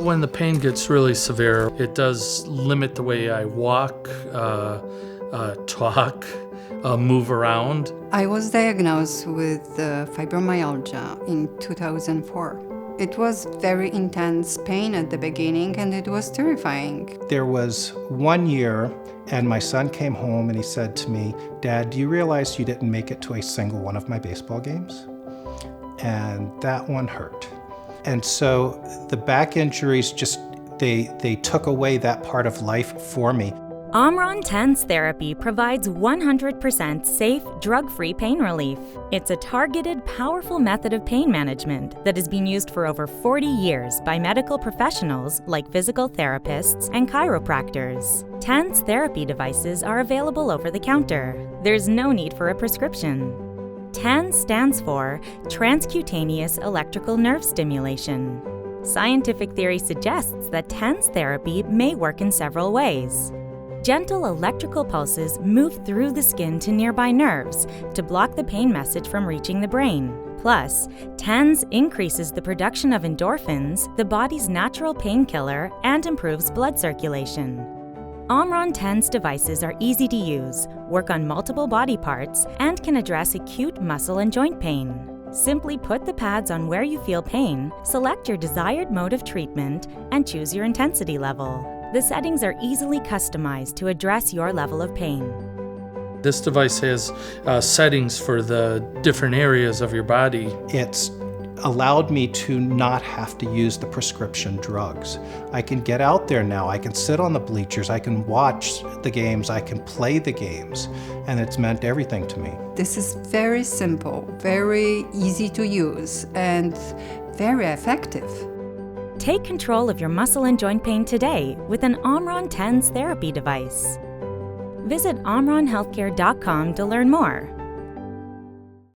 When the pain gets really severe, it does limit the way I walk, talk, move around. I was diagnosed with fibromyalgia in 2004. It was very intense pain at the beginning, and it was terrifying. There was 1 year, and my son came home and he said to me, "Dad, do you realize you didn't make it to a single one of my baseball games?" And that one hurt. And so the back injuries they took away that part of life for me. Omron TENS therapy provides 100% safe, drug-free pain relief. It's a targeted, powerful method of pain management that has been used for over 40 years by medical professionals like physical therapists and chiropractors. TENS therapy devices are available over the counter. There's no need for a prescription. TENS stands for Transcutaneous Electrical Nerve Stimulation. Scientific theory suggests that TENS therapy may work in several ways. Gentle electrical pulses move through the skin to nearby nerves to block the pain message from reaching the brain. Plus, TENS increases the production of endorphins, the body's natural painkiller, and improves blood circulation. Omron TENS devices are easy to use, work on multiple body parts, and can address acute muscle and joint pain. Simply put the pads on where you feel pain, select your desired mode of treatment, and choose your intensity level. The settings are easily customized to address your level of pain. This device has settings for the different areas of your body. It's allowed me to not have to use the prescription drugs. I can get out there now, I can sit on the bleachers, I can watch the games, I can play the games, and it's meant everything to me. This is very simple, very easy to use, and very effective. Take control of your muscle and joint pain today with an Omron TENS therapy device. Visit omronhealthcare.com to learn more.